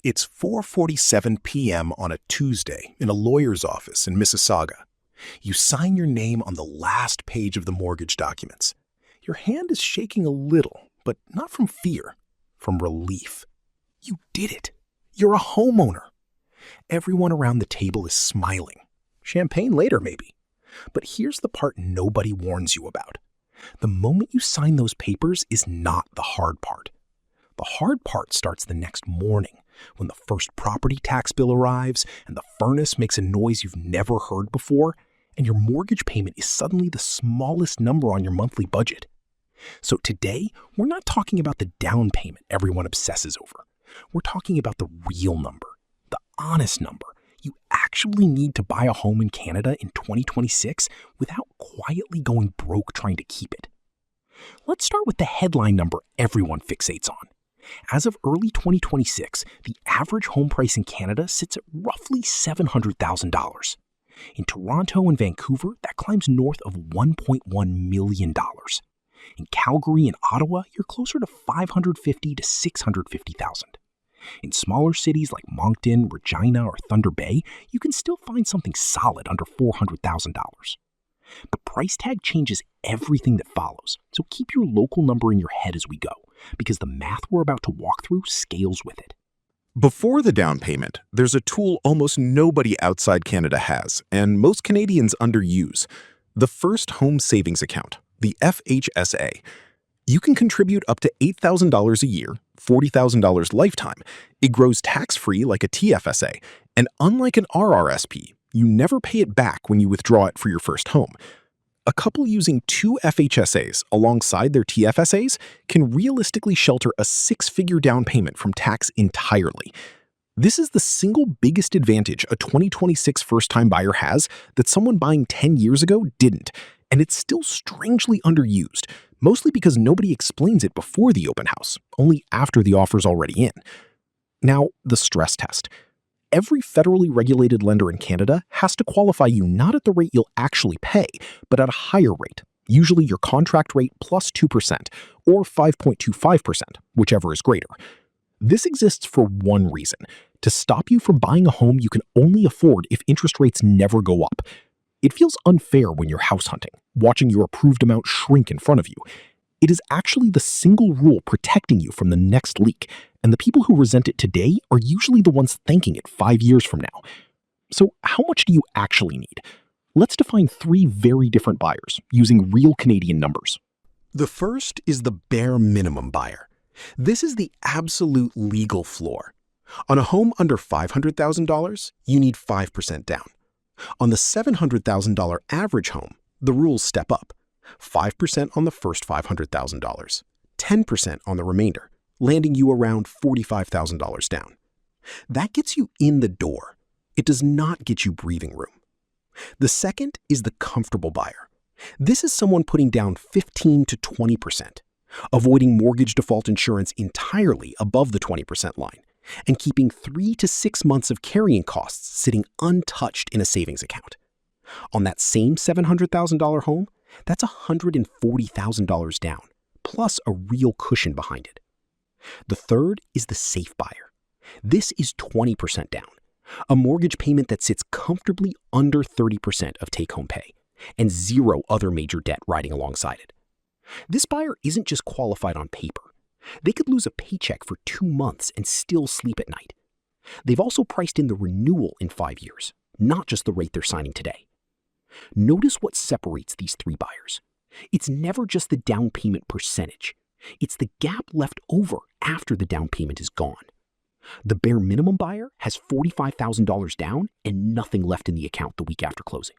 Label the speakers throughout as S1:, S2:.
S1: It's 4:47 p.m. on a Tuesday in a lawyer's office in Mississauga. You sign your name on the last page of the mortgage documents. Your hand is shaking a little, but not from fear, from relief. You did it. You're a homeowner. Everyone around the table is smiling. Champagne later, maybe. But here's the part nobody warns you about. The moment you sign those papers is not the hard part. The hard part starts the next morning, when the first property tax bill arrives and the furnace makes a noise you've never heard before, and your mortgage payment is suddenly the smallest number on your monthly budget. So today, we're not talking about the down payment everyone obsesses over. We're talking about the real number, the honest number you actually need to buy a home in Canada in 2026 without quietly going broke trying to keep it. Let's start with the headline number everyone fixates on. As of early 2026, the average home price in Canada sits at roughly $700,000. In Toronto and Vancouver, that climbs north of $1.1 million. In Calgary and Ottawa, you're closer to $550,000 to $650,000. In smaller cities like Moncton, Regina, or Thunder Bay, you can still find something solid under $400,000. The price tag changes everything that follows, so keep your local number in your head as we go, because the math we're about to walk through scales with it.
S2: Before the down payment, there's a tool almost nobody outside Canada has, and most Canadians underuse: the First Home Savings Account, the FHSA. You can contribute up to $8,000 a year, $40,000 lifetime. It grows tax-free like a TFSA, and unlike an RRSP, you never pay it back when you withdraw it for your first home. A couple using two FHSAs alongside their TFSAs can realistically shelter a six-figure down payment from tax entirely. This is the single biggest advantage a 2026 first-time buyer has that someone buying 10 years ago didn't, and it's still strangely underused, mostly because nobody explains it before the open house, only after the offer's already in. Now, the stress test. Every federally regulated lender in Canada has to qualify you not at the rate you'll actually pay, but at a higher rate, usually your contract rate plus 2% or 5.25%, whichever is greater. This exists for one reason: to stop you from buying a home you can only afford if interest rates never go up. It feels unfair when you're house hunting, watching your approved amount shrink in front of you. It is actually the single rule protecting you from the next leak, and the people who resent it today are usually the ones thanking it 5 years from now. So how much do you actually need? Let's define three very different buyers using real Canadian numbers.
S1: The first is the bare minimum buyer. This is the absolute legal floor. On a home under $500,000, you need 5% down. On the $700,000 average home, the rules step up: 5% on the first $500,000, 10% on the remainder, landing you around $45,000 down. That gets you in the door. It does not get you breathing room. The second is the comfortable buyer. This is someone putting down 15 to 20%, avoiding mortgage default insurance entirely above the 20% line, and keeping 3 to 6 months of carrying costs sitting untouched in a savings account. On that same $700,000 home, that's $140,000 down, plus a real cushion behind it. The third is the safe buyer. This is 20% down, a mortgage payment that sits comfortably under 30% of take-home pay, and zero other major debt riding alongside it. This buyer isn't just qualified on paper. They could lose a paycheck for 2 months and still sleep at night. They've also priced in the renewal in 5 years, not just the rate they're signing today. Notice what separates these three buyers. It's never just the down payment percentage. It's the gap left over after the down payment is gone. The bare minimum buyer has $45,000 down and nothing left in the account the week after closing.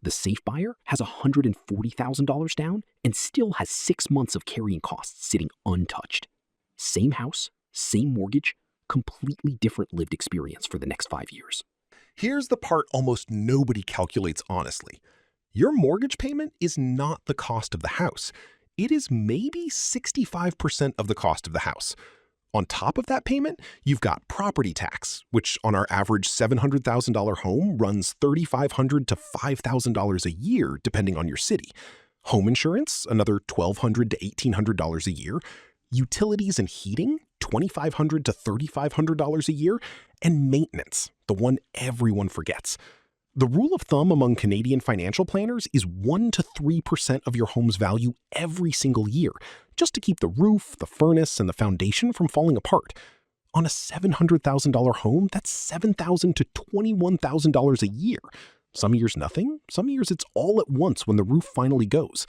S1: The safe buyer has $140,000 down and still has 6 months of carrying costs sitting untouched. Same house, same mortgage, completely different lived experience for the next 5 years.
S2: Here's the part almost nobody calculates honestly. Your mortgage payment is not the cost of the house. It is maybe 65% of the cost of the house. On top of that payment, you've got property tax, which on our average $700,000 home runs $3,500 to $5,000 a year, depending on your city. Home insurance, another $1,200 to $1,800 a year. Utilities and heating,
S1: $2,500 to $3,500 a year, and maintenance, the one everyone forgets. The rule of thumb among Canadian financial planners is 1% to 3% of your home's value every single year, just to keep the roof, the furnace, and the foundation from falling apart. On a $700,000 home, that's $7,000 to $21,000 a year. Some years nothing, some years it's all at once when the roof finally goes.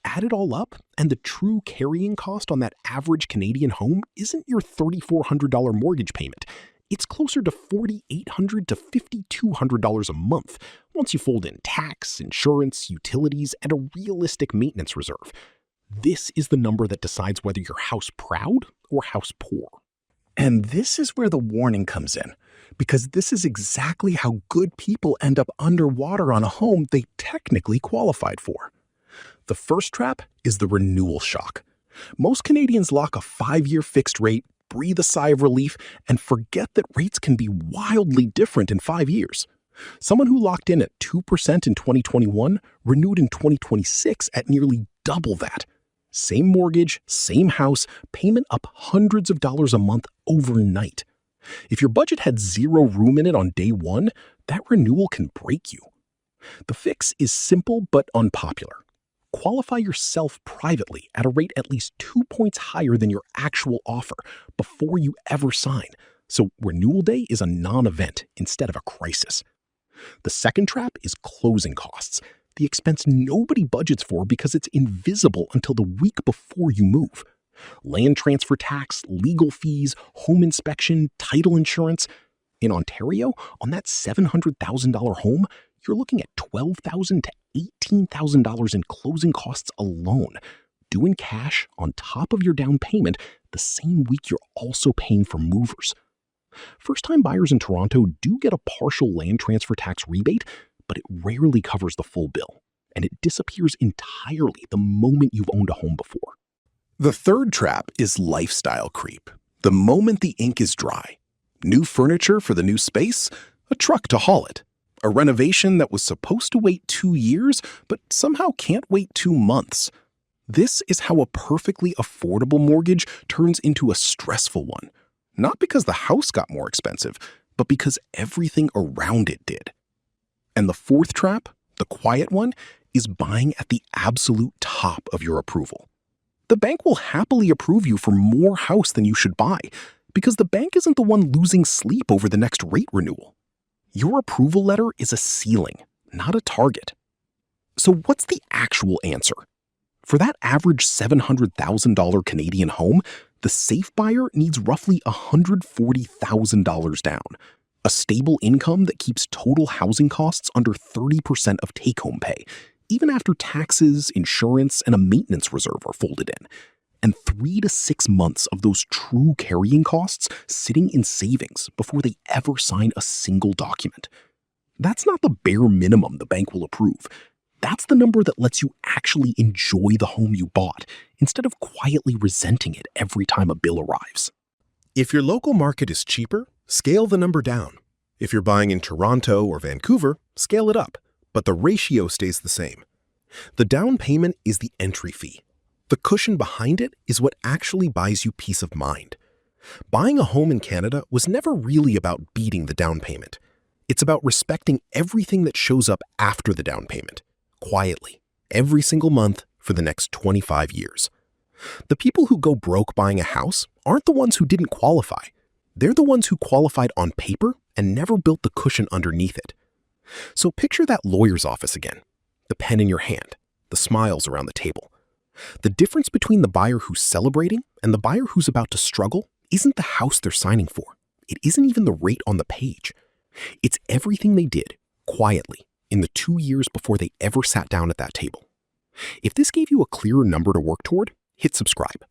S1: Add it all up, and the true carrying cost on that average Canadian home isn't your $3,400 mortgage payment. It's closer to $4,800 to $5,200 a month once you fold in tax, insurance, utilities, and a realistic maintenance reserve. This is the number that decides whether you're house proud or house poor.
S3: And this is where the warning comes in, because this is exactly how good people end up underwater on a home they technically qualified for. The first trap is the renewal shock. Most Canadians lock a 5-year fixed rate, breathe a sigh of relief, and forget that rates can be wildly different in 5 years. Someone who locked in at 2% in 2021 renewed in 2026 at nearly double that. Same mortgage, same house, payment up hundreds of dollars a month overnight. If your budget had zero room in it on day one, that renewal can break you. The fix is simple but unpopular. Qualify yourself privately at a rate at least 2 points higher than your actual offer before you ever sign, so renewal day is a non-event instead of a crisis. The second trap is closing costs, the expense nobody budgets for because it's invisible until the week before you move. Land transfer tax, legal fees, home inspection, title insurance. In Ontario, on that $700,000 home, you're looking at $12,000 to $18,000 in closing costs alone, due in cash on top of your down payment the same week you're also paying for movers. First-time buyers in Toronto do get a partial land transfer tax rebate, but it rarely covers the full bill, and it disappears entirely the moment you've owned a home before.
S2: The third trap is lifestyle creep. The moment the ink is dry. New furniture for the new space, a truck to haul it. A renovation that was supposed to wait 2 years, but somehow can't wait 2 months. This is how a perfectly affordable mortgage turns into a stressful one. Not because the house got more expensive, but because everything around it did. And the fourth trap, the quiet one, is buying at the absolute top of your approval. The bank will happily approve you for more house than you should buy, because the bank isn't the one losing sleep over the next rate renewal. Your approval letter is a ceiling, not a target. So what's the actual answer? For that average $700,000 Canadian home, the safe buyer needs roughly $140,000 down. A stable income that keeps total housing costs under 30% of take-home pay, even after taxes, insurance, and a maintenance reserve are folded in. And 3 to 6 months of those true carrying costs sitting in savings before they ever sign a single document. That's not the bare minimum the bank will approve. That's the number that lets you actually enjoy the home you bought, instead of quietly resenting it every time a bill arrives.
S1: If your local market is cheaper, scale the number down. If you're buying in Toronto or Vancouver, scale it up, but the ratio stays the same. The down payment is the entry fee. The cushion behind it is what actually buys you peace of mind. Buying a home in Canada was never really about beating the down payment. It's about respecting everything that shows up after the down payment, quietly, every single month for the next 25 years. The people who go broke buying a house aren't the ones who didn't qualify. They're the ones who qualified on paper and never built the cushion underneath it. So picture that lawyer's office again, the pen in your hand, the smiles around the table. The difference between the buyer who's celebrating and the buyer who's about to struggle isn't the house they're signing for. It isn't even the rate on the page. It's everything they did, quietly, in the 2 years before they ever sat down at that table. If this gave you a clearer number to work toward, hit subscribe.